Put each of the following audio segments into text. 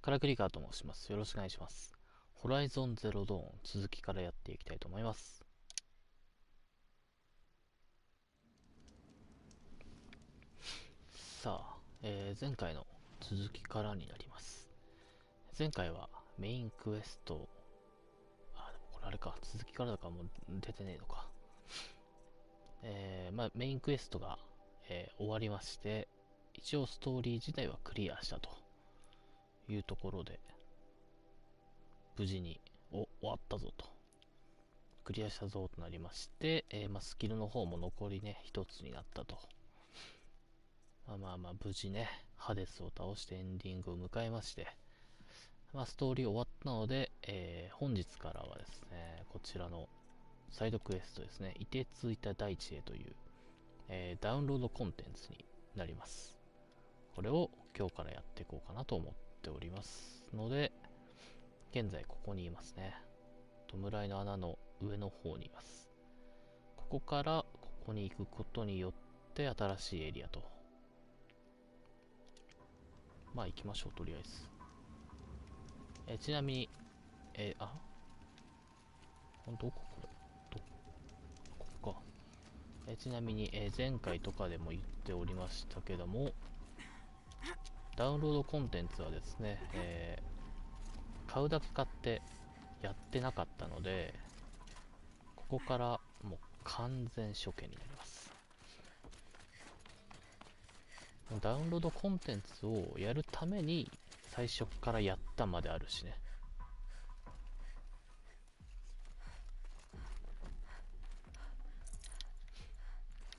カラクリカーと申します。よろしくお願いします。ホライゾンゼロドーン続きからやっていきたいと思います。さあ、前回の続きからになります。前回はメインクエスト、でもこれあれか、続きからだからもう出てねえのか。メインクエストが、終わりまして、一応ストーリー自体はクリアしたというところで、無事に終わったぞと、クリアしたぞとなりまして、スキルの方も残りね一つになったと。無事ねハデスを倒してエンディングを迎えまして、ストーリー終わったので、本日からはですね、こちらのサイドクエストですね、凍てついた大地へという、ダウンロードコンテンツになります。これを今日からやっていこうかなと思っておりますので、現在ここにいますね。弔いの穴の上の方にいます。ここからここに行くことによって新しいエリアと。行きましょう、とりあえず。ちなみに、どここれここか。ちなみに、前回とかでも言っておりましたけども、ダウンロードコンテンツはですね、買うだけ買ってやってなかったので、ここからもう完全初見になります。ダウンロードコンテンツをやるために最初からやったまであるしね。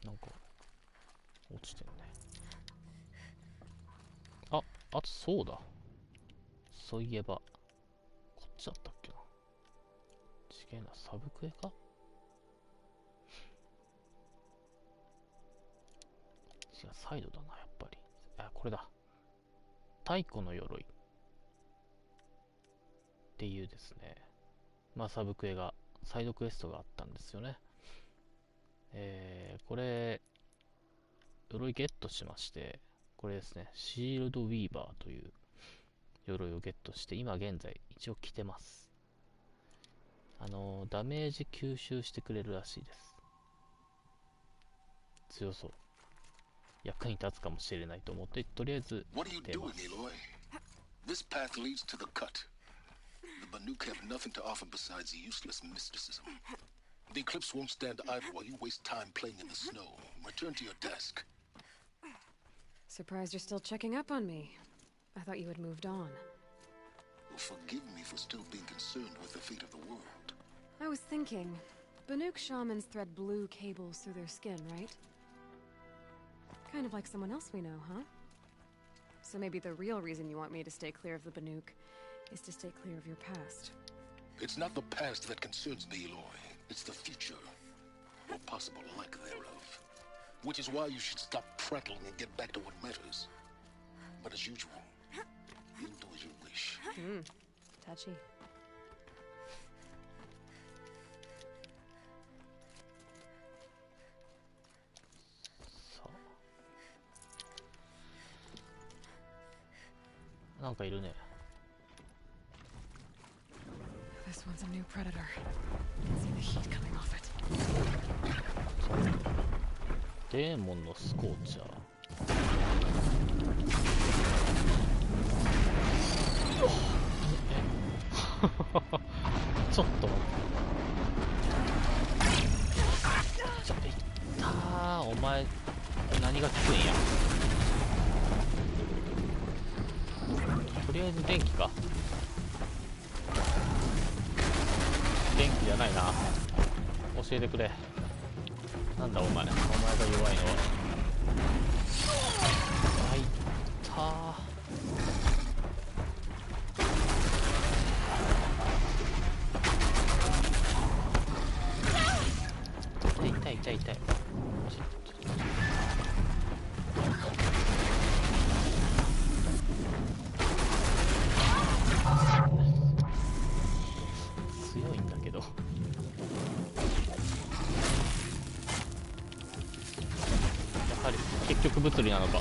なんか落ちてるね。あとそうだ、そういえばこっちだったっけな。違えな、サブクエか。違う、サイドだな、やっぱり。これだ。太古の鎧っていうですね、サブクエが、サイドクエストがあったんですよね。これ鎧ゲットしまして、これですね、シールドウィーバーという鎧をゲットして、今現在一応着てます。ダメージ吸収してくれるらしいです。強そう。役に立つかもしれないと思って、とりあえず出ます。This path leads to the cut. The Banuk have nothing to offer besides useless mysticism. The Eclipse won't stand idle while you waste time playing in the snow. Return to your desk. Surprised you're still checking up on me. I thought you had moved on. Well, forgive me for still being concerned with the fate of the world. I was thinking, Banuk shamans thread blue cables through their skin, right? Kind of like someone else we know, huh? So maybe the real reason you want me to stay clear of the Banuk is to stay clear of your past. It's not the past that concerns me, Eloy. It's the future, or possible lack thereof. Which is why you should stop prattling and get back to what matters. But as usual, you'll do as you wish. Touchy. なんかいるね。This one's a new predator. See the heat coming off it. デーモンのスコーチャー。ちょっと待って。いったー、お前何が効くんや。とりあえず電気か。電気じゃないな。教えてくれ。なんだお前が弱いのは。いったー。痛い。強いんだけど。やはり結局物理なのか。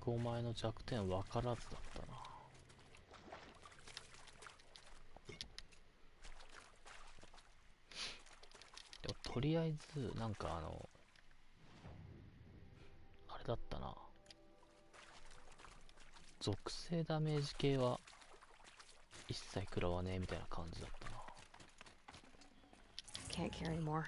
くお前の弱点分からずだったな。でもとりあえずなんかあれだったな、属性ダメージ系は一切食らわねえみたいな感じだったな。 Can't carry more.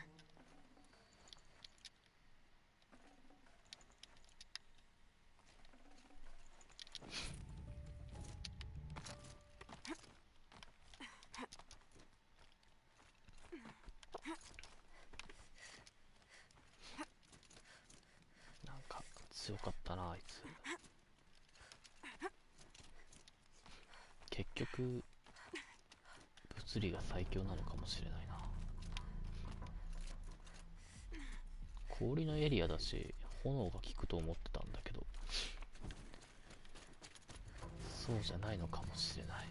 なんか強かったなあいつ。結局物理が最強なのかもしれないな。氷のエリアだし炎が効くと思ってたんだけど、そうじゃないのかもしれない。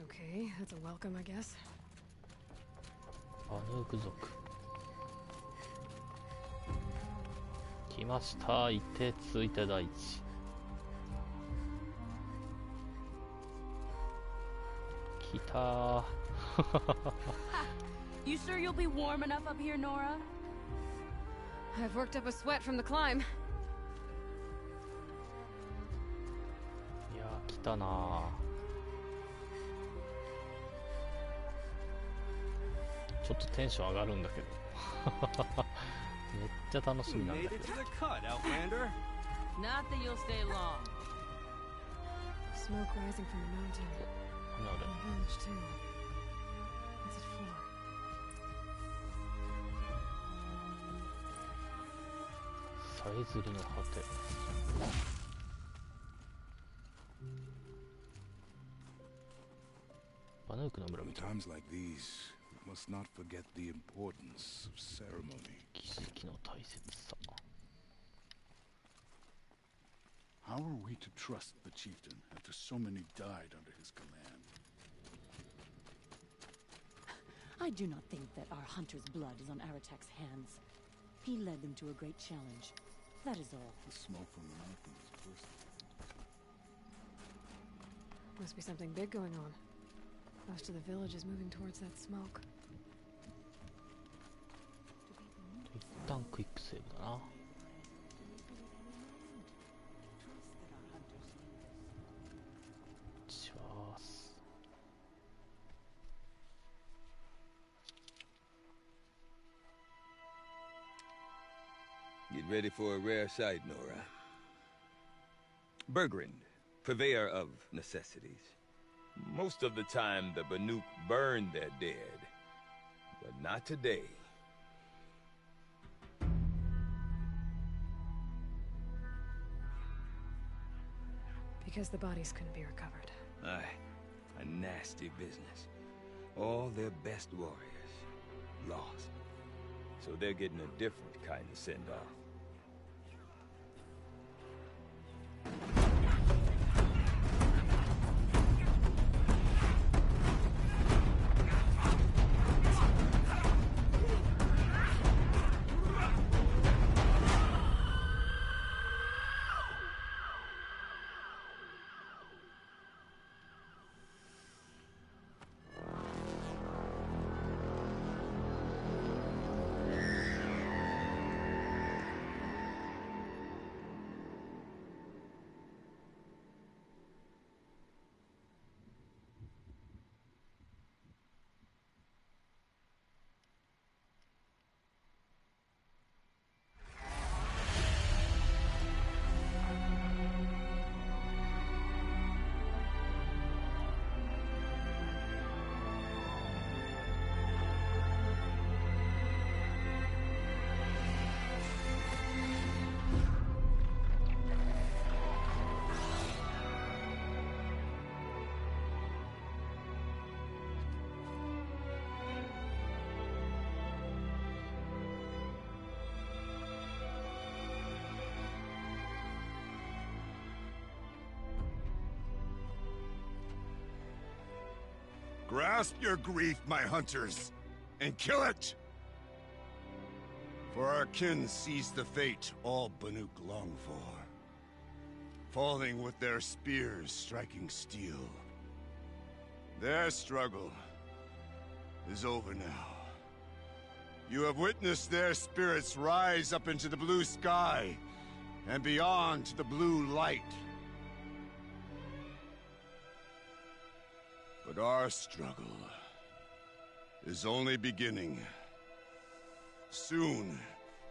Okay, that's a welcome, I guess. バヌーク族来ました。凍てついた大地。来たー。You sure you'll be warm enough up here, Nora? I've worked up a sweat from the climb. いやー来たなー。ちょっとテンション上がるんだけど。めっちゃ楽しみなんだけど。Not that you'll stay long. Smoke rising from the mountain. なる The village too. What's it for? さえずりの果て。バヌークの村み In たい。 times like these, we must not forget the importance of ceremony. 儀式の大切さ。 How are we to trust the chieftain after so many died under his command? I do not think that our hunter's blood is on Aratak's hands. He led them to a great challenge. That is all. The smoke from the mountain is bursting. Must be something big going on. Most of the village is moving towards that smoke. 一旦クイックセーブだな。します。Get ready for a rare sight, Nora. Bergrind, purveyor of necessities. Most of the time, the Banuk burn their dead. But not today. Because the bodies couldn't be recovered. Aye, a nasty business. All their best warriors lost. So they're getting a different kind of send-off. Grasp your grief, my hunters, and kill it! For our kin sees the fate all Banuk long for, falling with their spears striking steel. Their struggle is over now. You have witnessed their spirits rise up into the blue sky and beyond to the blue light. But our struggle is only beginning. Soon,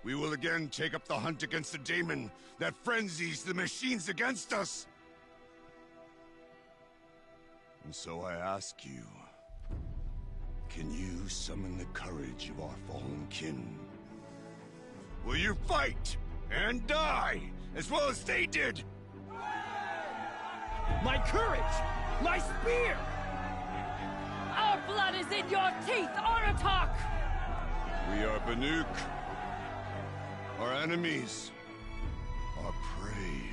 we will again take up the hunt against the daemon that frenzies the machines against us. And so I ask you, can you summon the courage of our fallen kin? Will you fight and die as well as they did? My courage! My spear! Our blood is in your teeth, Aratak! We are Banuk. Our enemies are prey.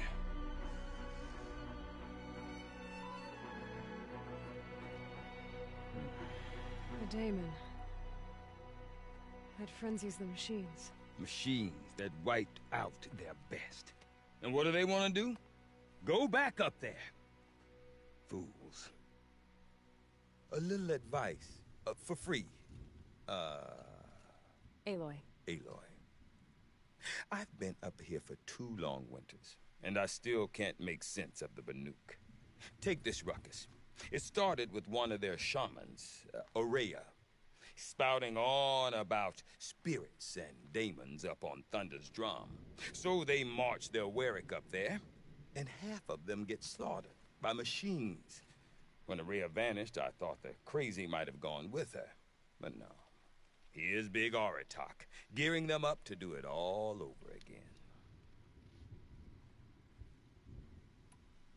The daemon. That frenzies the machines. Machines that wiped out their best. And what do they want to do? Go back up there. Fools. A little advice, for free. Aloy. Aloy. I've been up here for 2 long winters, and I still can't make sense of the Banuk. Take this ruckus. It started with one of their shamans, Aurea, spouting on about spirits and daemons up on Thunder's drum. So they march their Warwick up there, and half of them get slaughtered by machines. When Aurea vanished, I thought the crazy might have gone with her, but no. Here's Big Aratak, gearing them up to do it all over again.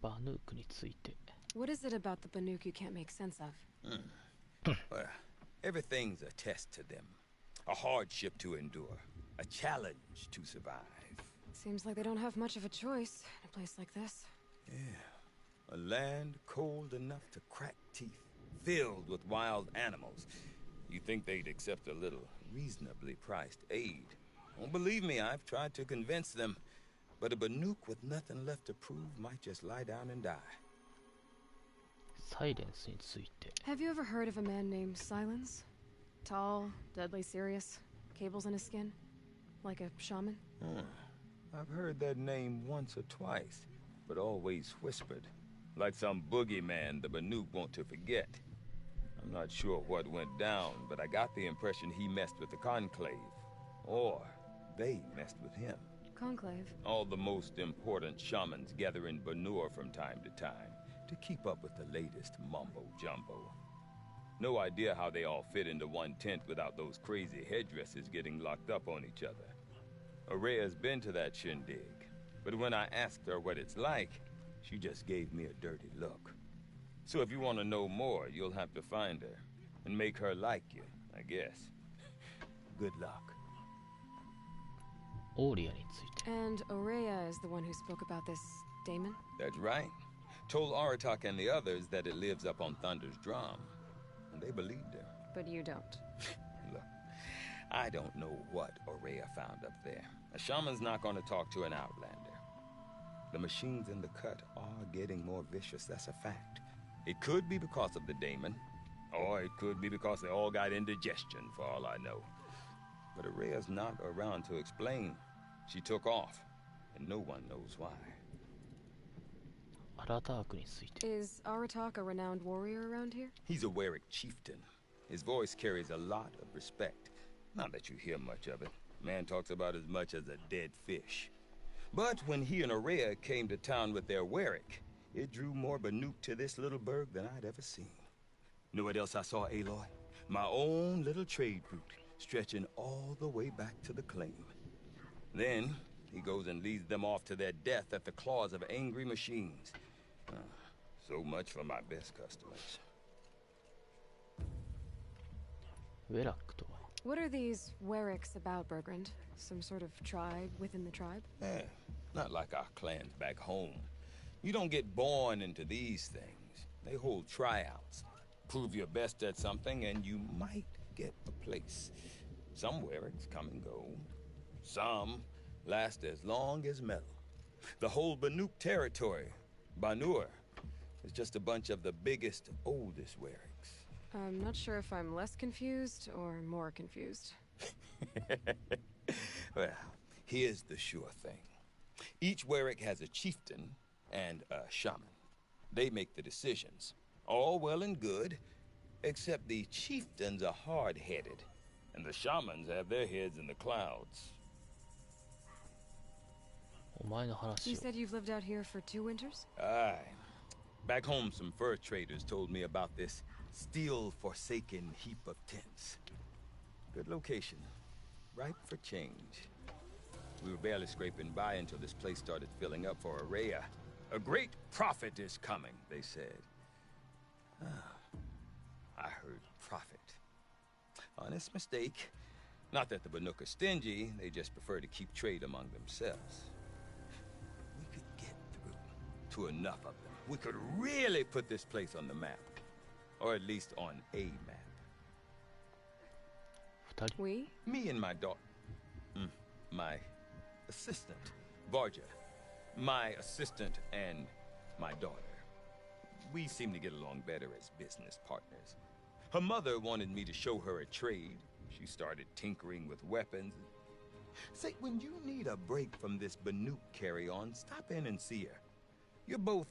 バヌークについて。 What is it about the Banuk you can't make sense of? Well, everything's a test to them. A hardship to endure. A challenge to survive. Seems like they don't have much of a choice in a place like this. Yeah. A land cold enough to crack teeth. Filled with wild animals. You'd think they'd accept a little reasonably priced aid. Don't believe me, I've tried to convince them. But a Banuk with nothing left to prove might just lie down and die. サイレンスについて。 Have you ever heard of a man named Silence? Tall, deadly serious, cables in his skin? Like a shaman? I've heard that name once or twice, but always whispered. Like some boogeyman the Banuk want to forget. I'm not sure what went down, but I got the impression he messed with the Conclave. Or they messed with him. Conclave? All the most important shamans gather in Banur from time to time to keep up with the latest mumbo-jumbo. No idea how they all fit into one tent without those crazy headdresses getting locked up on each other. Aurea's been to that shindig, but when I asked her what it's like, she just gave me a dirty look. So if you want to know more, you'll have to find her and make her like you, I guess. Good luck. オーリアについて。 And Aurea is the one who spoke about this daemon? That's right. Told Aratak and the others that it lives up on Thunder's drum. And they believed her. But you don't. Look, I don't know what Aurea found up there. A shaman's not going to talk to an outlander. The machines in the cut are getting more vicious, that's a fact. It could be because of the daemon, or it could be because they all got indigestion, for all I know. But Aurea's not around to explain. She took off, and no one knows why. アラタークについて。 Is Aratak a renowned warrior around here? He's a Warwick chieftain. His voice carries a lot of respect. Not that you hear much of it. Man talks about as much as a dead fish. But when he and Aurea came to town with their Warwick, it drew more Banuk to this little burg than I'd ever seen. Know what else I saw, Aloy? My own little trade route, stretching all the way back to the claim. Then, he goes and leads them off to their death at the claws of angry machines. So much for my best customers. ウェラックとは。 What are these Warwicks about, Bergrand? Some sort of tribe within the tribe? Not like our clans back home. You don't get born into these things. They hold tryouts. Prove your best at something, and you might get a place. Some Wericks come and go. Some last as long as metal. The whole Banuk territory, Banur, is just a bunch of the biggest, oldest Wericks. I'm not sure if I'm less confused or more confused. Well, here's the sure thing. Each Werick has a chieftain and a shaman. They make the decisions. All well and good, except the chieftains are hard-headed, and the shamans have their heads in the clouds. お前の話 You を said you've lived out here for 2 winters? Aye. Back home, some fur traders told me about this steel-forsaken heap of tents. Good location. Ripe for change. We were barely scraping by until this place started filling up for Araya. A great prophet is coming, they said. I heard prophet. Honest mistake. Not that the Banuk are stingy, they just prefer to keep trade among themselves. We could get through to enough of them. We could really put this place on the map. Or at least on a map. 2人 We? Me and my daughter. My assistant, Varja. My assistant and my daughter. We seem to get along better as business partners. Her mother wanted me to show her a trade. She started tinkering with weapons. Say, when you need a break from this Banuk carry-on, stop in and see her. You're both,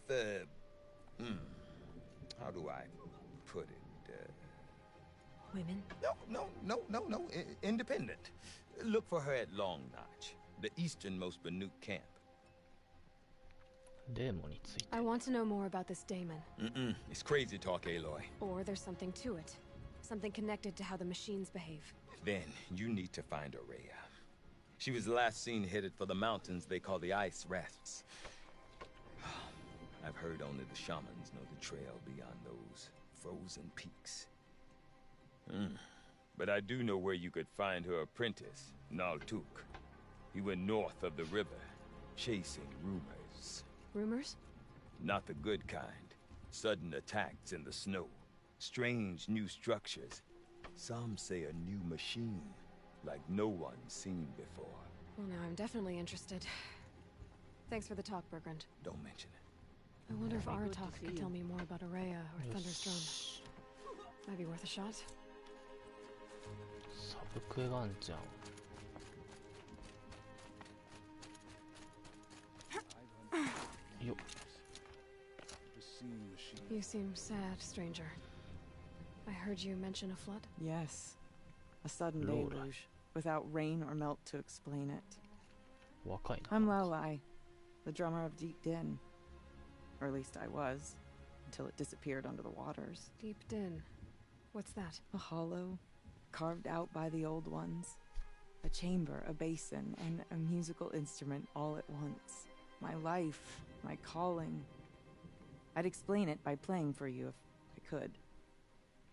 how do I put it? Women? No. Independent. Look for her at Long Notch, the easternmost Banuk camp. デーモについて I want to know more about this daemon. It's crazy talk, Aloy. Or there's something to it. Something connected to how the machines behave. Then you need to find Araya. She was last seen headed for the mountains they call the Ice Rasps. I've heard only the shamans know the trail beyond those frozen peaks. But I do know where you could find her apprentice, Naltuk. He went north of the river, chasing rumors. Rumors? Not the good kind. Sudden attacks in the snow. Strange new structures. Some say a new machine, like no one's seen before. Well, now I'm definitely interested. Thanks for the talk, Bergrand. Don't mention it. I wonder if Good to Aratak see could you. tell me more about Araya or Thunder's drum. Might be worth a shot. サブクエガンじゃん よ You seem sad, stranger. I heard you mention a flood. Yes. A sudden Lord. deluge, without rain or melt to explain it. 若いな I'm Lowlai, the drummer of Deep Din. Or at least I was, until it disappeared under the waters. Deep Din. What's that? A hollow, carved out by the old ones. A chamber, a basin, and a musical instrument all at once. My life, my calling. I'd explain it by playing for you if I could.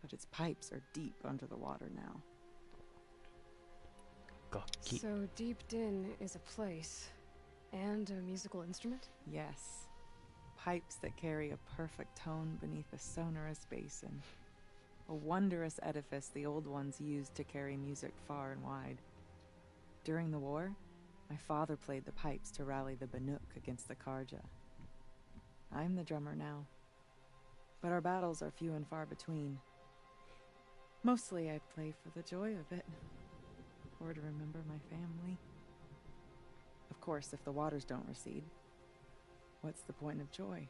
But its pipes are deep under the water now. 楽器 So Deep Din is a place and a musical instrument? Yes. Pipes that carry a perfect tone beneath a sonorous basin. A wondrous edifice the old ones used to carry music far and wide. During the war, my father played the pipes to rally the Banuk against the Karja. I'm the drummer now. But our battles are few and far between. Mostly I play for the joy of it. Or to remember my family. Of course, if the waters don't recede, what's the point of joy?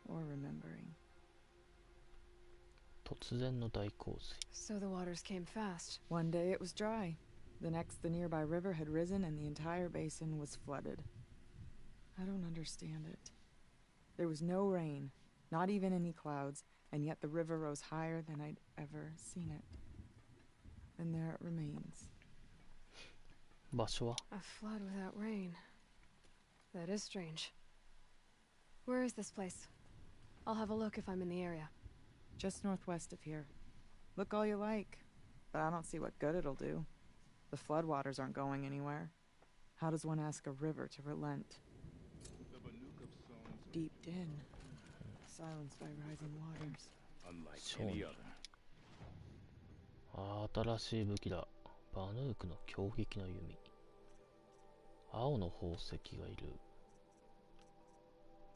Or remembering? 突然の大洪水 So the waters came fast. One day it was dry. The next, the nearby river had risen and the entire basin was flooded. I don't understand it. There was no rain, not even any clouds, and yet the river rose higher than I'd ever seen it. And there it remains. 場所は A flood without rain. That is strange. Where is this place? I'll have a look if I'm in the area. Just northwest of here. Look all you like, but I don't see what good it'll do. The floodwaters aren't going anywhere. How does one ask a river to relent? Deep Din, silenced by rising waters. 商人。新しい武器だ。バヌークの強撃の弓。青の宝石がいる。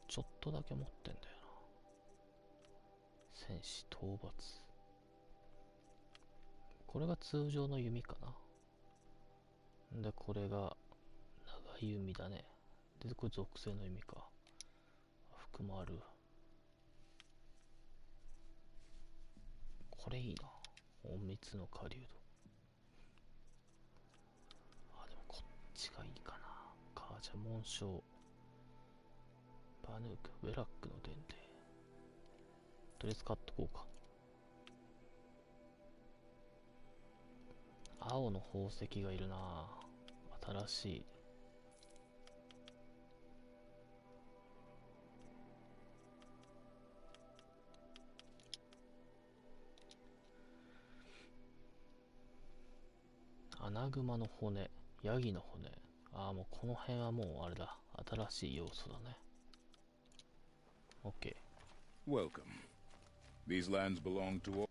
ちょっとだけ持ってんだよな。戦士討伐。これが通常の弓かな。で、これが長い弓だね。で、これ属性の弓か。服もある。これいいな。隠密の狩人。でもこっちがいいかな。カージャ紋章。バヌーク、ウェラックの伝令。とりあえず買っとこうか。青の宝石がいるな。新しい。アナグマの骨、ヤギの骨。もうこの辺はもうあれだ。新しい要素だね。OK。Welcome. These lands belong to all.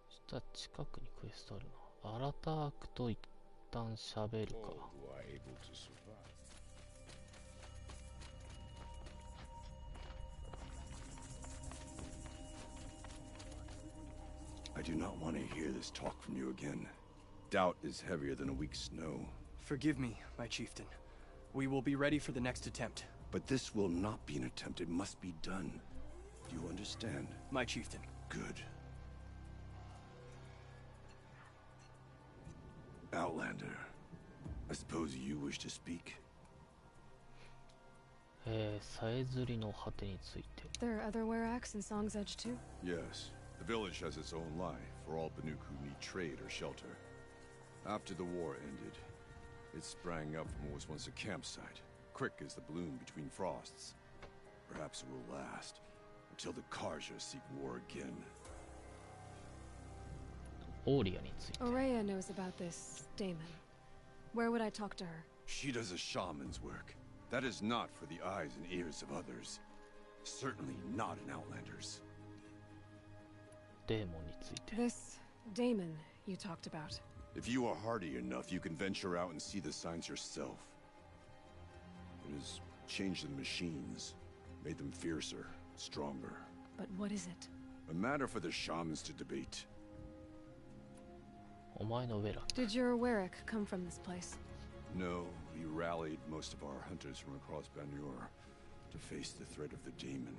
したら近くにクエストあるな。アラタークと一旦喋るか。All who are able to survive. I do not want to hear this talk from you again. Doubt is heavier than a week's snow. Forgive me, my chieftain. We will be ready for the next attempt. But this will not be an attempt. It must be done. Do you understand? My chieftain. Good. Outlander, I suppose you wish to speak? さえずりの果てについて。There are other Weraks in Song's Edge too? Yes. The village has its own life for all Banuk who need trade or shelter. After the war ended, it sprang up from what was once a campsite, quick as the bloom between frosts. Perhaps it will last until the Karja seek war again. オーリアについて。Aurea knows about this Damon. Where would I talk to her? She does a shaman's work. That is not for the eyes and ears of others. Certainly not an Outlander's. デーモンについて。This Damon you talked about. If you are hardy enough, you can venture out and see the signs yourself. It has changed the machines, made them fiercer, stronger. But what is it? A matter for the shamans to debate. お前のウェラ。Did your Werak come from this place? No, we rallied most of our hunters from across Banur to face the threat of the demon.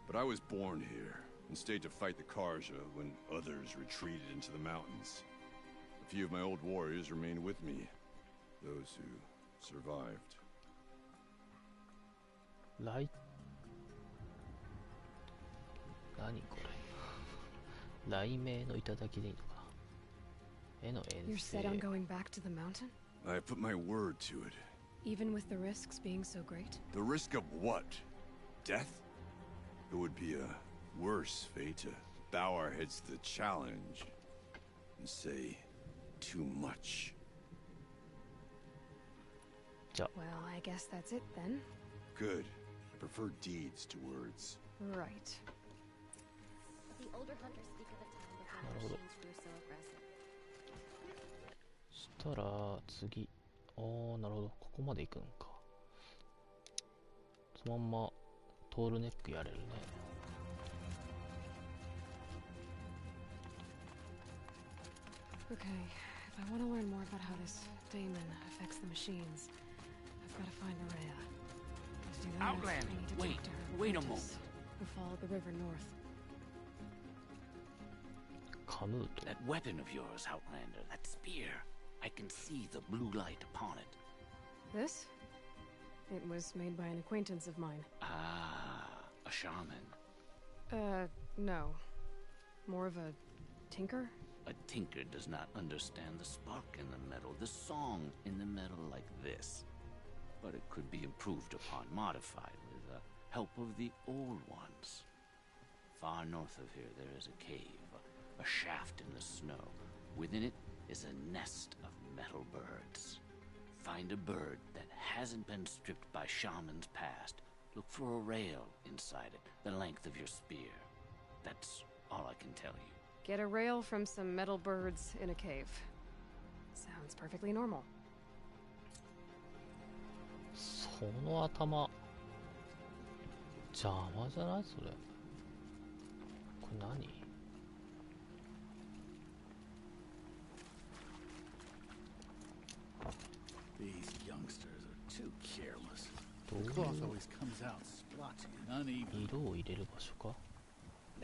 But I was born here and stayed to fight the Karja when others retreated into the mountains. A few of my old warriors remained with me, those who survived. 何これ。雷鳴の頂でいいのかな。絵の遠 You're 征。 set on going back to the mountain? I put my word to it. Even with the risks being so great? The risk of what? Death? It would be a worse fate to bow our heads to the challenge and say too much. Well, I guess that's it then. Good. I prefer deeds to words. Right. The older hunters speak of a time before the machines grew so aggressive. したら次。なるほど。ここまで行くんか。そのまんまトールネックやれるね。Okay, if I want to learn more about how this Damon affects the machines, I've got to find Aurea. To do that, Outlander, I need to wait, talk to her wait a apprentice, who followed the river north. カムート。 That weapon of yours, Outlander, that spear. I can see the blue light upon it. This? It was made by an acquaintance of mine. Ah, a shaman. No. More of a tinker? A tinker does not understand the spark in the metal, the song in the metal like this. But it could be improved upon, modified with the help of the old ones. Far north of here there is a cave, a shaft in the snow. Within it is a nest of metal birds. Find a bird that hasn't been stripped by shamans past, Look for a rail inside it, the length of your spear. That's all I can tell you. Get a rail from some metal birds in a cave. Sounds perfectly normal. その頭邪魔じゃないそれ。これ何？ These youngsters are too careless. The cloth always comes out splotchy and uneven. 色を入れる場所か。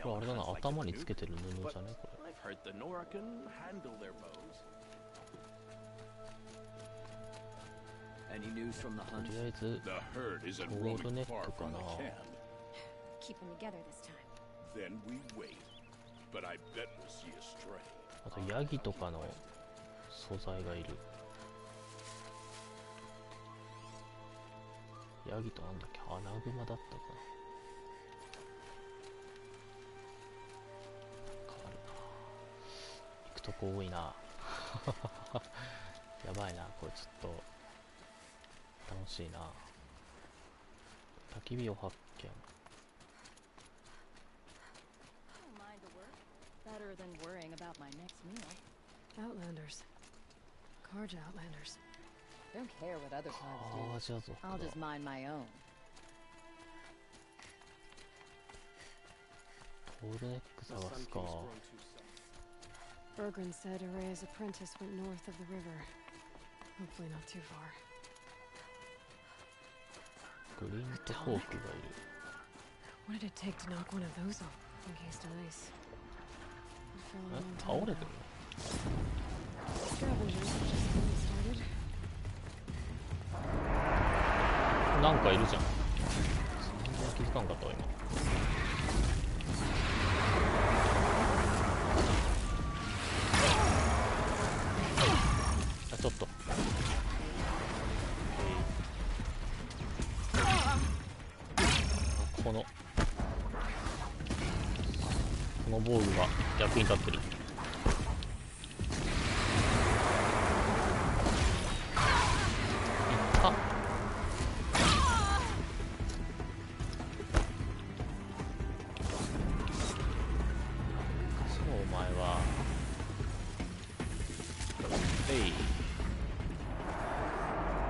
これあれだな、頭につけてる布じゃねこれ。 I've heard the Nora can handle their bows. Any news from the と hunt? りあえず The herd ボ isn't ールネ roaming ッ far クか from な。 the camp. Keep them together this time. Then we wait. But I bet we'll see a stray. あとヤギとかの素材がいる。ヤギとなんだっけ、アナグマだったかな。変わるな。行くとこ多いな。やばいな、これちょっと楽しいな。焚き火を発見。 Don't mind the work. Better than worrying about my next meal. Outlanders. Karja Outlanders. Don't care what other カ tribes ージャ do. 族 I'll だ。 just mind my own. トールネック The 探 Sun すか。 King's grown too soft. Bergren said Araya's apprentice went north of the river. Hopefully not too far. グリーンとフォークがいる。 What did it take to knock one of those off? Encased in ice. It fell a え long 倒 time れ ago. てる Scavengers have just getting started. のなんかいるじゃん。全然気づかんかったわ今。あ、ちょっと。この防具が役に立ってる。いったそうお前はえい。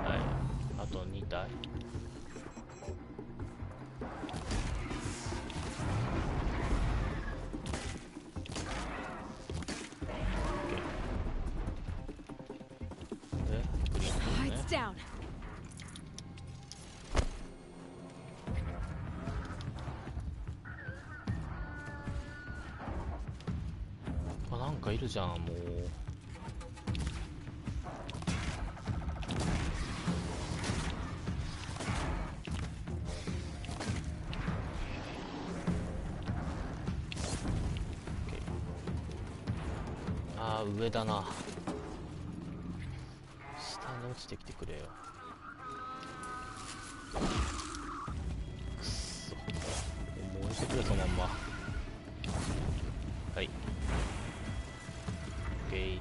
はい、あと2体。Down. あ、なんかいるじゃんもう。あー、上だな。下に落ちてきてくれよ。くっそ、燃えてくれそのまんま。はい。OK。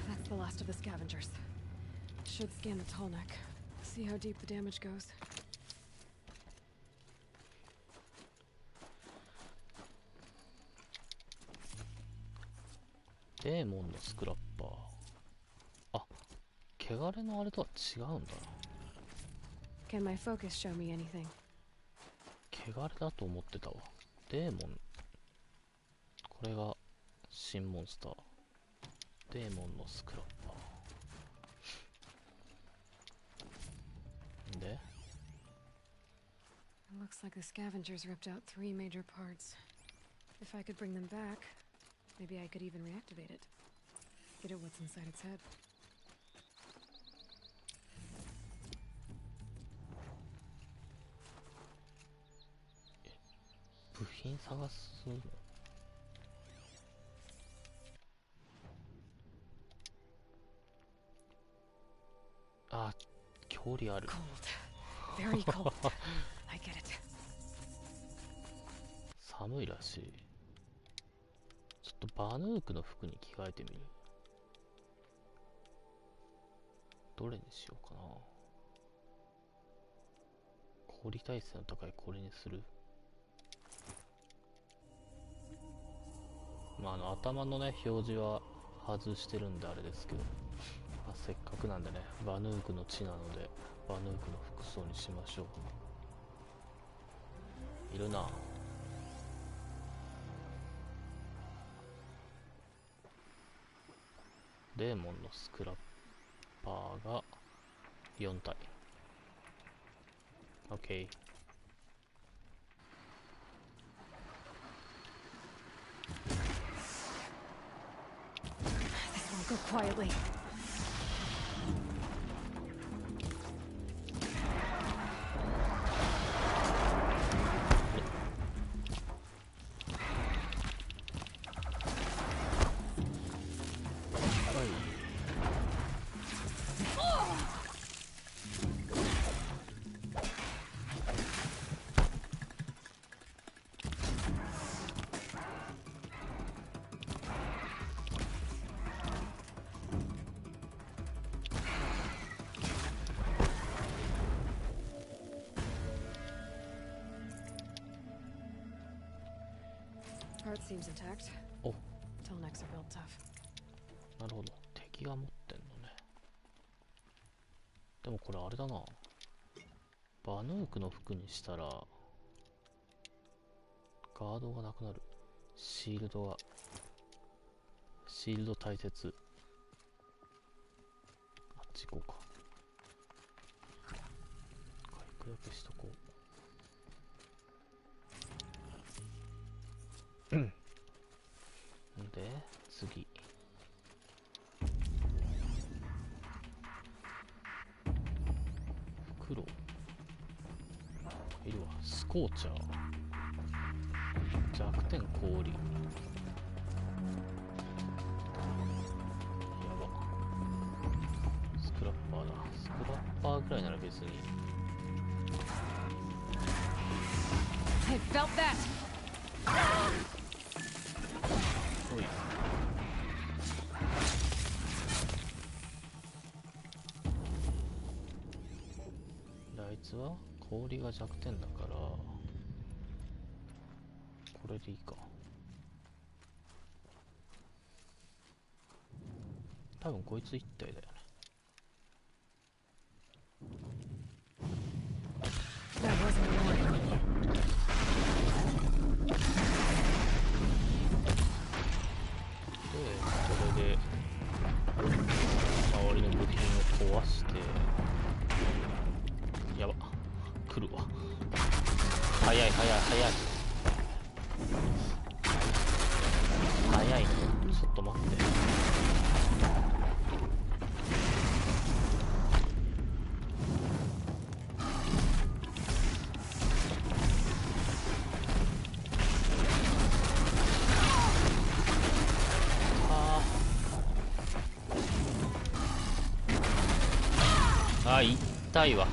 That's the last of the scavengers. Should scan the tall neck. See how deep the damage goes. デーモンのスクラッパー。あ、汚れのあれとは違うんだな。 Can my focus show me anything? 汚れだと思ってたわ。デーモン。これが新モンスター。デーモンのスクラッパー。で It looks like the scavengers ripped out 3 major parts. If I could bring them back, maybe I could even reactivate it. Get at what's inside its head. 部品探すの？あ、距離ある。Cold. Very cold. I get it. 寒いらしい。ちょっとバヌークの服に着替えてみる。どれにしようかな。氷耐性の高いこれにする。まあ頭のね表示は外してるんであれですけど、まあ、せっかくなんでね、バヌークの地なのでバヌークの服装にしましょう。いるな。デーモンのスクラッパーが4体。 OK。 This won't go quietly. Part seems intact. Oh. Telnecks are built tough. なるほど、敵が持ってんのね。でもこれあれだな、バヌークの服にしたらガードがなくなる。シールド大切。あっち行こうか。回復だけしとこう。で次、袋いるわ。スコーチャー、弱点氷、やば。スクラッパーだ。スクラッパーぐらいなら別に。I felt that. おい。あいつは氷が弱点だからこれでいいか。多分こいつ一体だよね。これで周りの部品を壊して、やば、来るわ。早い早いの。ちょっと待って。あ、痛いわ。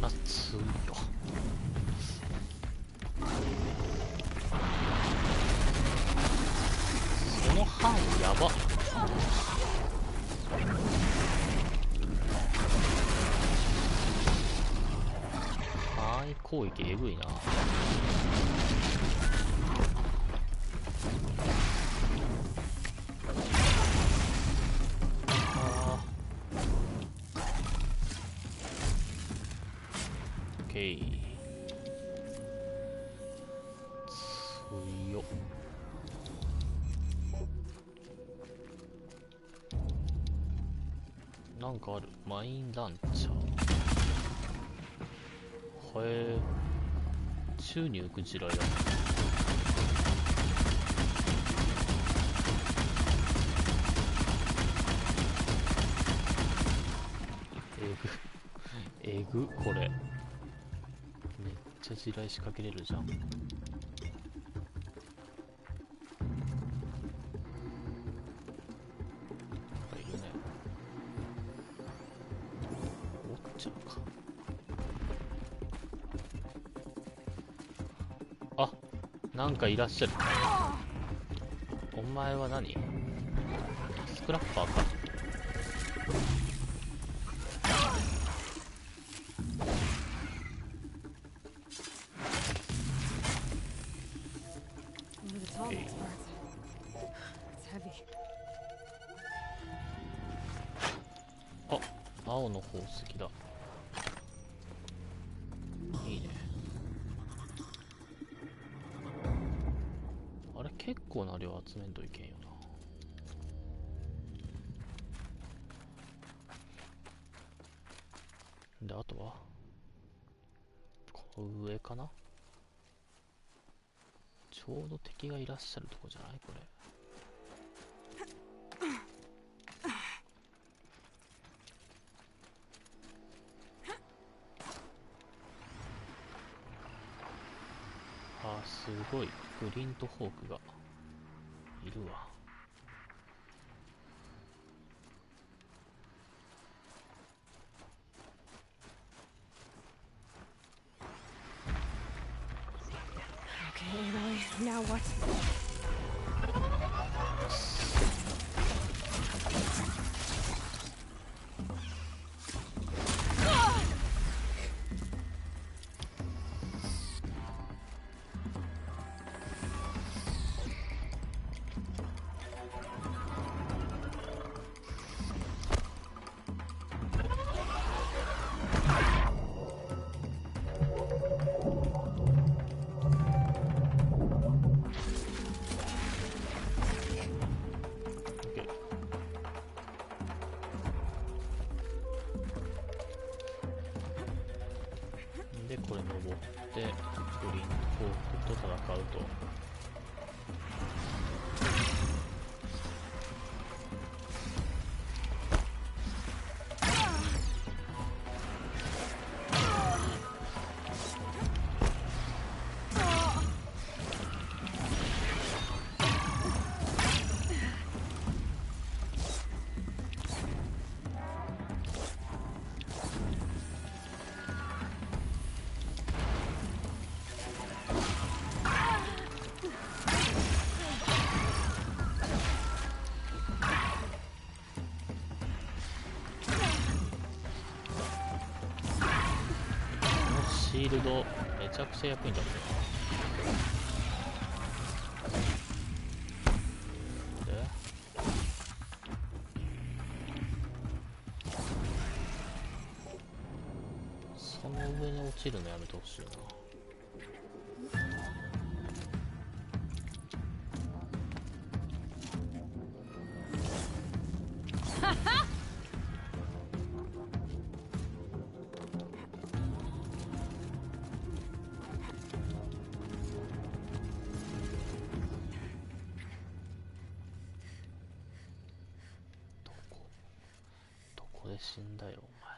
熱いよ。その範囲やば。範囲攻撃えぐいな。強っ。なんかある。マインランチャー。へえ、宙に浮く地雷だ。えぐこれ。めっちゃ地雷仕掛けれるじゃん。いるね。折っちゃうか。あ、なんかいらっしゃる。お前は何？スクラッパーか。tall these birds. It's heavy. あ、青の宝石だ。いいね。あれ結構な量集めんといけんよな。で、あとはこの上かな。ちょうど敵がいらっしゃるとこじゃないこれ。あ、すごいフリントフォークがいるわ。Okay, really? Now what?で、これ登ってグリーンフォークと戦うと。シールドめちゃくちゃ役に立つよ。で、その上に落ちるのやめてほしいな。ここで死んだよお前。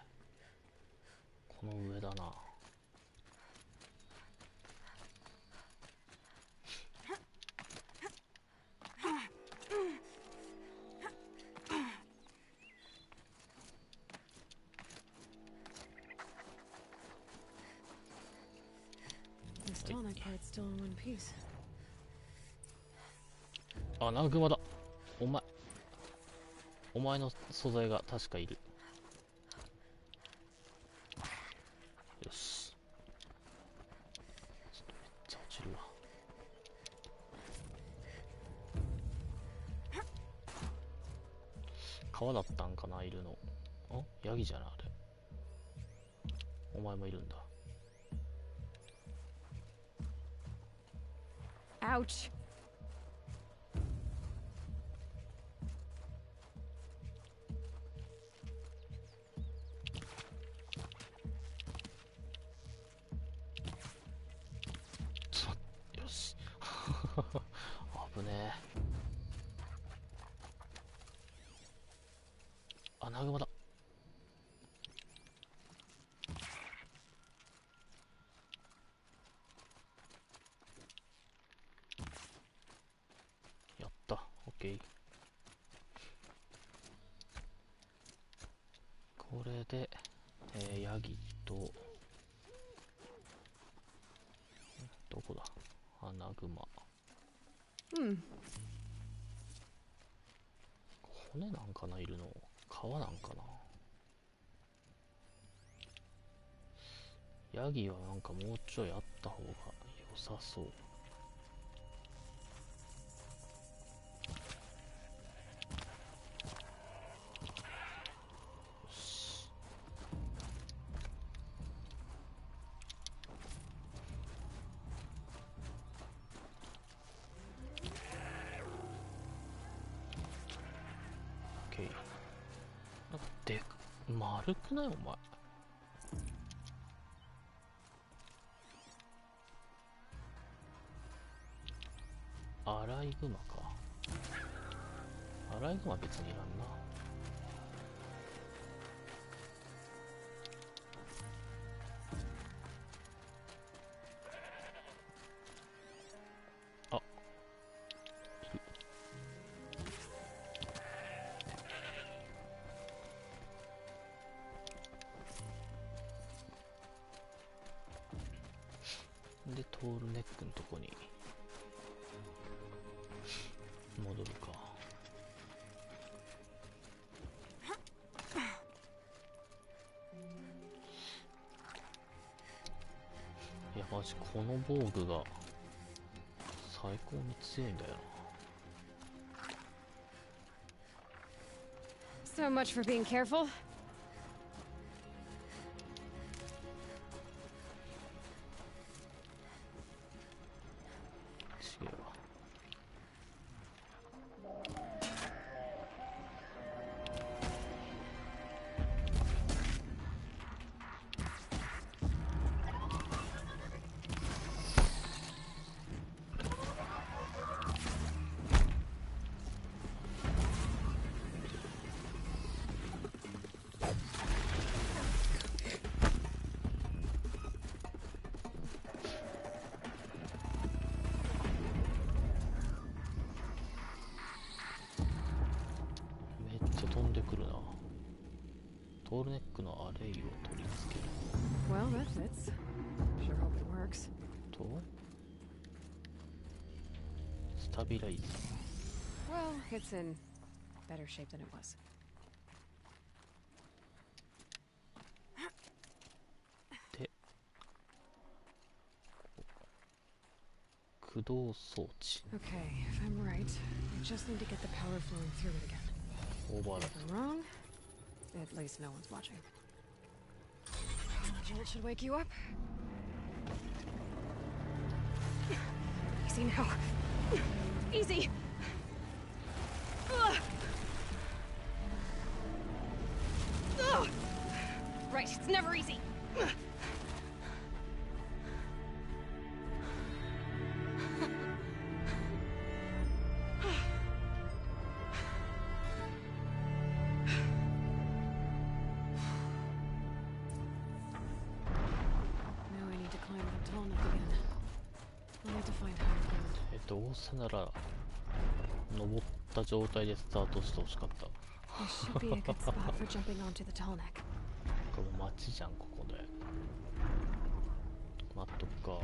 この上だな。The stomach part's still in one piece. あ、ナグマだ。お前の素材が確かいる。よし。ちょっとめっちゃ落ちるわ。川だったんかな、いるの。ヤギじゃないあれ。お前もいるんだ。Ouch! よし。危ねえ。あ、ナグマだ。やった。オッケー。これで、ヤギと、どこだ？アナグマ。骨なんかないるの？皮なんかな？ヤギはなんかもうちょいあった方が良さそう。丸くないお前。アライグマか。アライグマ別にいらんな。あ、いる。で、トールネックのとこに戻るか。いやマジこの防具が最高に強いんだよな。 So much for being careful. 違うわ。めっちゃ飛んでくるな。トールネックのアレイを取り付ける Well, that fits. Sure hope it works. と、スタビライズ。 Well, it's in better shape than it was. で、駆動装置。 Okay, if I'm right, I just need to get the power flowing through it again. オーバーラ If I'm wrong, at least no one's watching. Jolt should wake you up. Easy now. Easy. Ugh. Ugh. Right, it's never easy. Now I need to climb the tall neck again. I'll need to find higher ground. どうせなら登った状態でスタートしてほしかった。 This should be a good spot for jumping onto the tall neck. これもう街じゃんここで。待っとくか。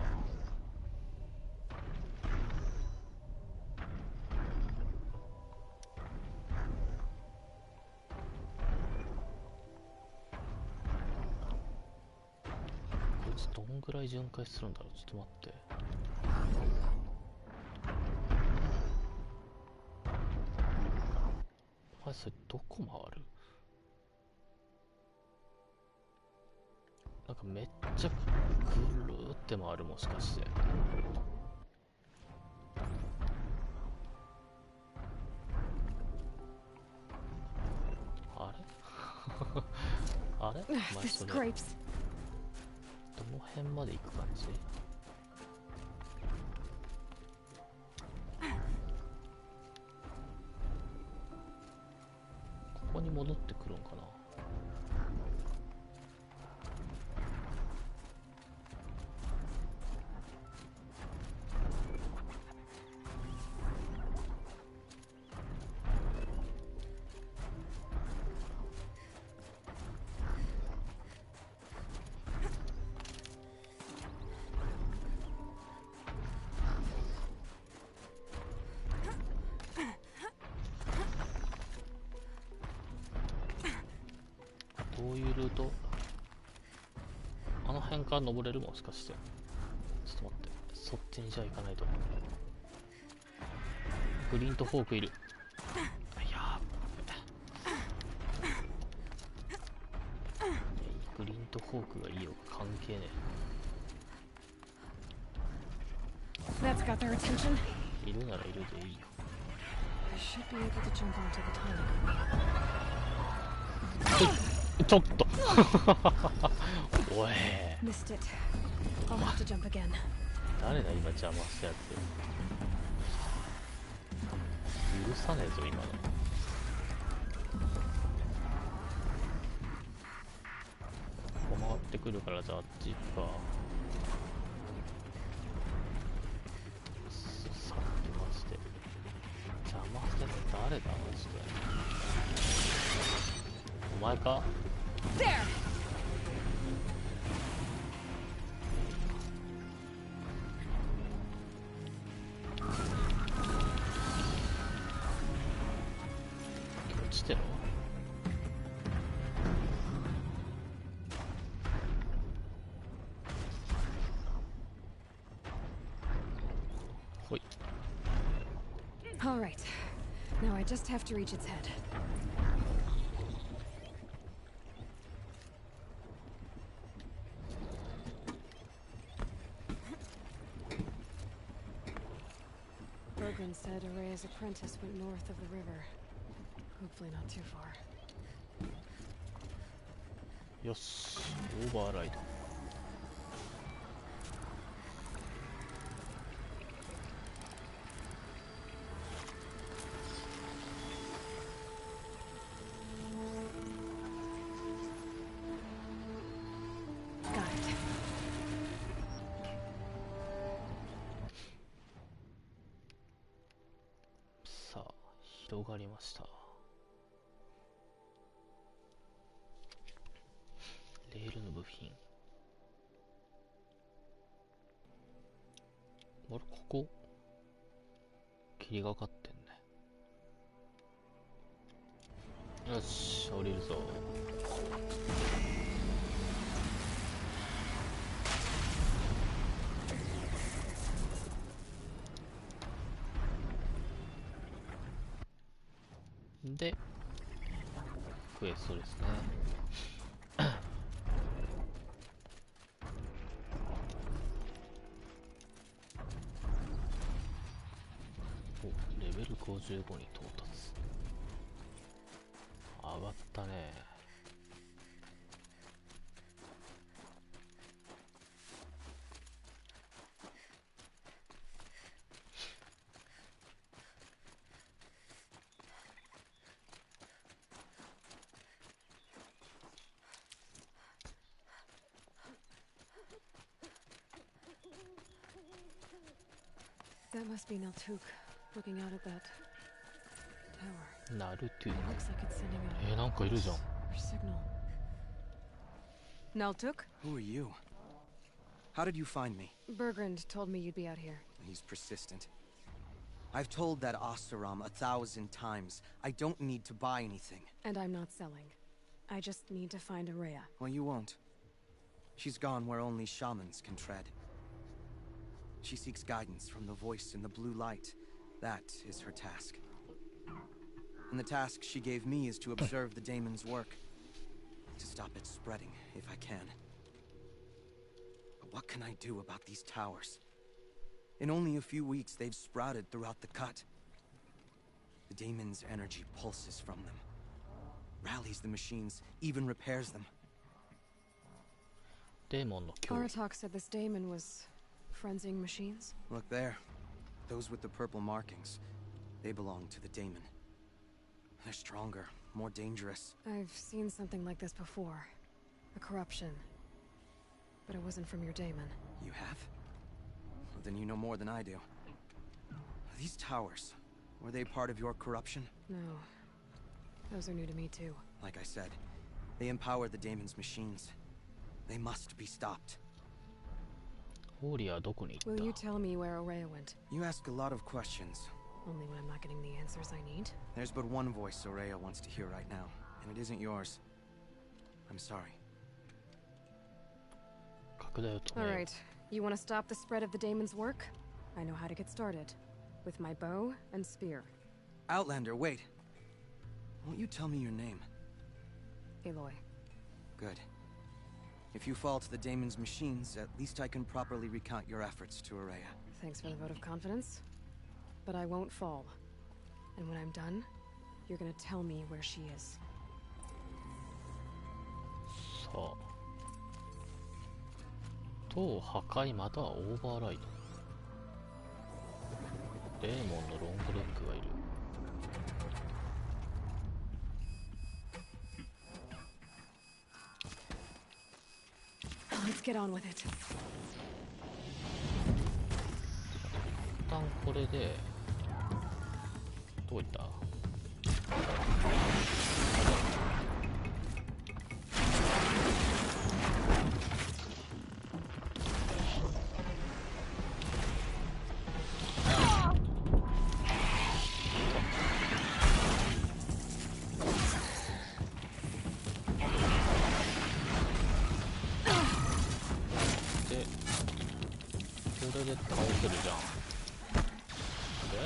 こいつどんぐらい巡回するんだろう。ちょっと待って。お前それどこ回る？なんかめっちゃぐるーって回る、もしかして。あれあれお前それどの辺まで行く感じ？ここに戻ってくるんかな。どういうルート？あの辺から登れる？もしかして。ちょっと待って、そっちにじゃあ行かないと。グリーンとフォークいる。やべ。グリーンとフォークがいいよ、関係ねえ。 That's got their attention. いるならいるでいいよ。 I should be able to jump onto the tall neck. ちょっとおい Missed it. I'll have to jump again. 誰だ今邪魔したやつ。許さねえぞ今の。ここ回ってくるから、じゃああっち行くか。さっきマジで邪魔したやつ誰だマジで。お前か。 There! 落ちてろ。ほい。 All right. Now I just have to reach its head. Bergren said Araya's apprentice went north of the river. Hopefully not too far. よし、オーバーライド。Got it. さあ、広がりました。レールの部品。あれ、ここ霧がかってんね。よし、降りるぞ。で、クエストですね。レベル55に到達。上がったね。That must be Naltuk, looking out at that tower. ナルトゥ。 Looks like it's sending a なんかいるじゃん。 or signal. Naltuk? Who are you? How did you find me? Bergrand told me you'd be out here. He's persistent. I've told that Oseram 1,000 times. I don't need to buy anything. And I'm not selling. I just need to find Araya. Well, you won't. She's gone where only shamans can tread. She seeks guidance from the voice in the blue light. That is her task. And the task she gave me is to observe the daemon's work. To stop it spreading, if I can. But what can I do about these towers? In only a few weeks, they've sprouted throughout the cut. The daemon's energy pulses from them. Rallies the machines, even repairs them. デーモンの脅威。 Aratak said this daemon was frenzying machines. Look there. Those with the purple markings. They belong to the daemon. They're stronger, more dangerous. I've seen something like this before. A corruption. But it wasn't from your daemon. You have? Well, then you know more than I do. These towers, were they part of your corruption? No. Those are new to me too. Like I said, they empower the daemon's machines. They must be stopped. ホーリーはどこに行 Will っ you tell me where Araya went? You ask a lot of questions. Only when I'm not getting the answers I need. There's but one voice Araya wants to hear right now, and it isn't yours. I'm sorry. た。拡大を止めよう。 Alright. You want to stop the spread of the daemon's work? I know how to get started. With my bow and spear. Outlander, wait. Won't you tell me your name? Aloy. Good. If you fall to the daemon's machines, at least I can properly recount your efforts to Araya. Thanks for the vote of confidence. But I won't fall. And when I'm done, you're gonna tell me where she is. さあ、塔破壊またはオーバーライド。デーモンのロングレッグがいる。Let's get on with it. 一旦これでどういった？これで倒せるじゃん。で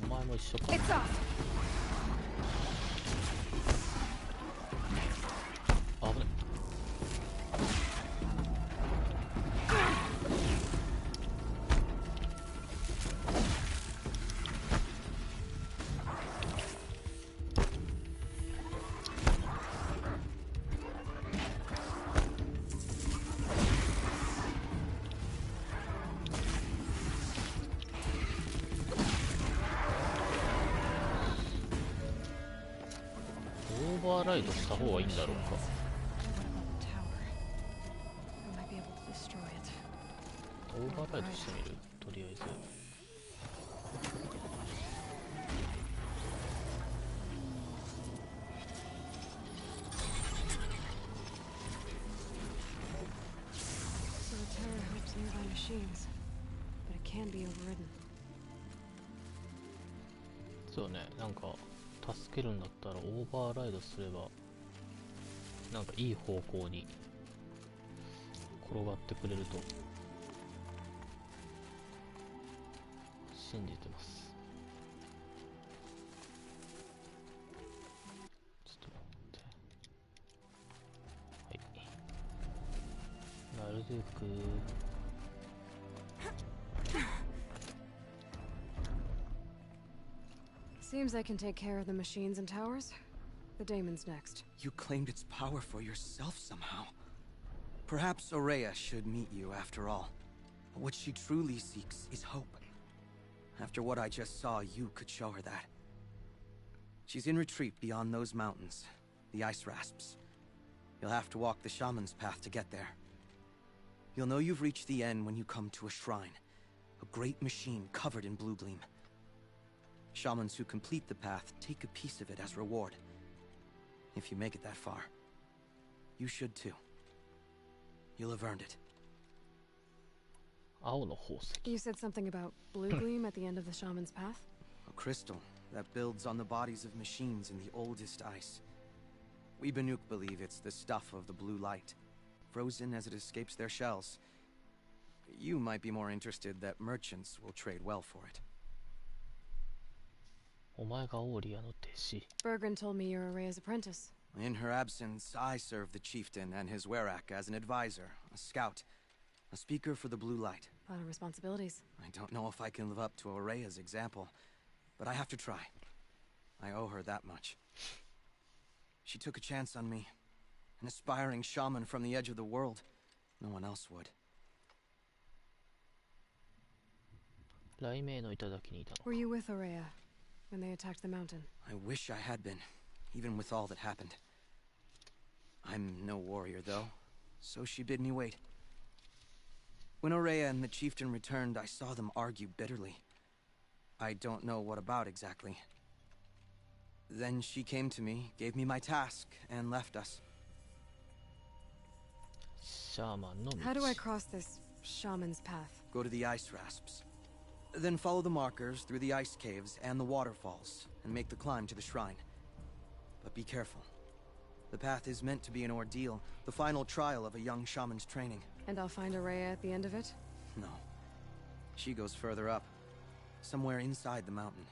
お前も一緒か。危ない。オーバーライドした方がいいんだろうか。オーバーライドしてみる、とりあえず。そうね、なんか助けるんだったらオーバーライドすればなんかいい方向に転がってくれると信じてます。ちょっと待って、はい、なるべくSeems I can take care of the machines and towers. The daemon's next. You claimed its power for yourself somehow. Perhaps Aurea should meet you after all. What she truly seeks is hope. After what I just saw, you could show her that. She's in retreat beyond those mountains, the ice rasps. You'll have to walk the shaman's path to get there. You'll know you've reached the end when you come to a shrine, a great machine covered in blue gleam. Shamans who complete the path take a piece of it as reward. If you make it that far, you should too. You'll have earned it. You said something about blue gleam at the end of the shaman's path? A crystal that builds on the bodies of machines in the oldest ice. We Banuk believe it's the stuff of the blue light, frozen as it escapes their shells. You might be more interested that merchants will trade well for it. Bergren told me you're Aurea's apprentice. In her absence, I serve the chieftain and his werak as an advisor, a scout, a speaker for the blue light. A lot of responsibilities. I don't know if I can live up to Aurea's example, but I have to try. I owe her that much. She took a chance on me, an aspiring shaman from the edge of the world. No one else would. Were you with Aurea when they attacked the mountain? I wish I had been, even with all that happened. I'm no warrior, though, so she bid me wait. When Aurea and the chieftain returned, I saw them argue bitterly. I don't know what about exactly. Then she came to me, gave me my task, and left us. How do I cross this shaman's path? Go to the ice rasps. Then follow the markers through the ice caves and the waterfalls, and make the climb to the shrine. But be careful. The path is meant to be an ordeal, the final trial of a young shaman's training. And I'll find Aurea at the end of it? No. She goes further up, somewhere inside the mountain.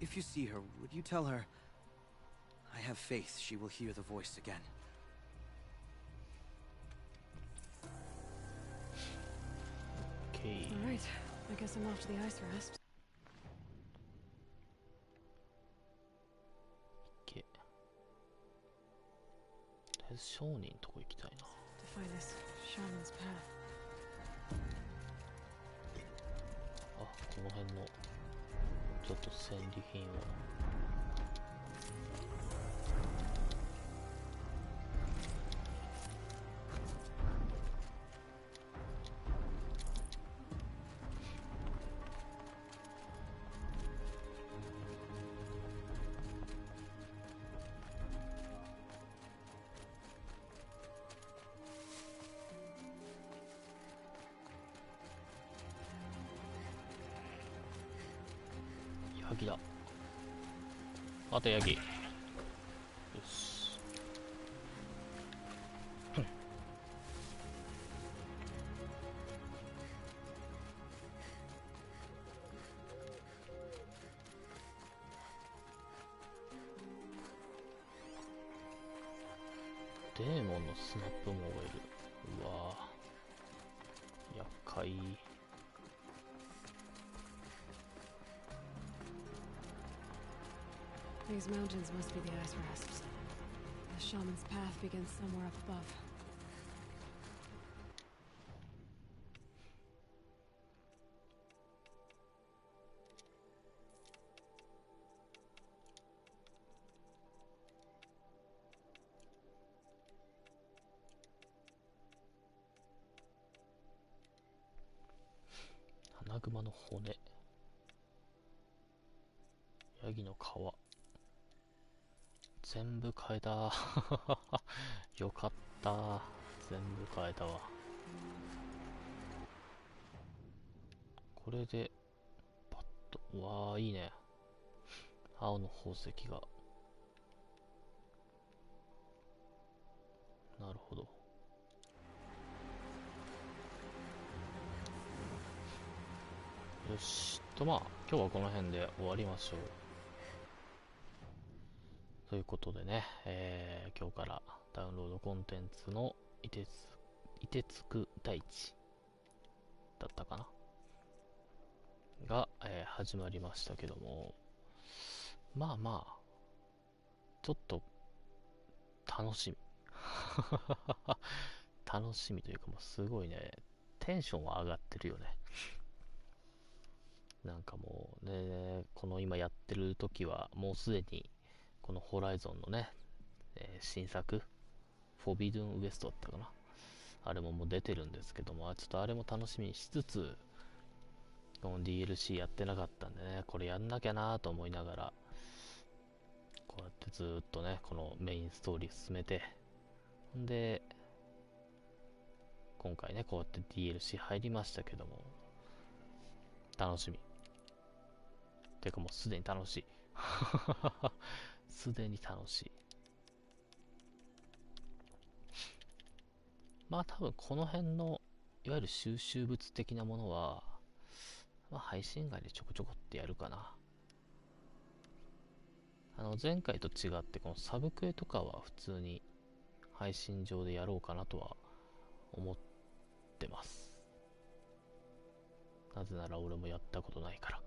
If you see her, would you tell her, I have faith she will hear the voice again. All right, I guess I'm off to the ice rest. とりあえず商人のとこ行きたいな。 To find this shaman's path. あ、この辺のちょっと戦利品を。ヤギだ。あとヤギ。よし。デーモンのスナップモーがいる。うわぁ。厄介。These mountains must be the ice rests. The shaman's path begins somewhere up above. 花熊の骨、ヤギの皮、全部変えたよかった、全部変えたわ。これでパッと、うわーいいね、青の宝石が。なるほど。よしと、まあ今日はこの辺で終わりましょう。ということでね、今日からダウンロードコンテンツのいてつく大地だったかなが、始まりましたけども、まあまあちょっと楽しみ楽しみというか、もうすごいね、テンションは上がってるよね。なんかもうね、この今やってる時はもうすでにこのホライゾンのね、新作フォビドゥンウエストだったかな、あれももう出てるんですけども、ちょっとあれも楽しみにしつつ、この DLC やってなかったんでね、これやんなきゃなと思いながら、こうやってずーっとねこのメインストーリー進めて、んで今回ねこうやって DLC 入りましたけども、楽しみてかもうすでに楽しいすでに楽しい。まあ多分この辺のいわゆる収集物的なものは、まあ、配信外でちょこちょこってやるかな。前回と違ってこのサブクエとかは普通に配信上でやろうかなとは思ってます。なぜなら俺もやったことないから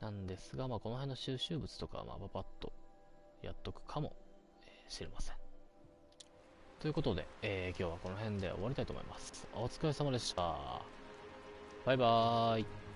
なんですが、まあこの辺の収集物とかはまあパパッとやっとくかもしれません。ということで、今日はこの辺で終わりたいと思います。お疲れ様でした。バイバーイ。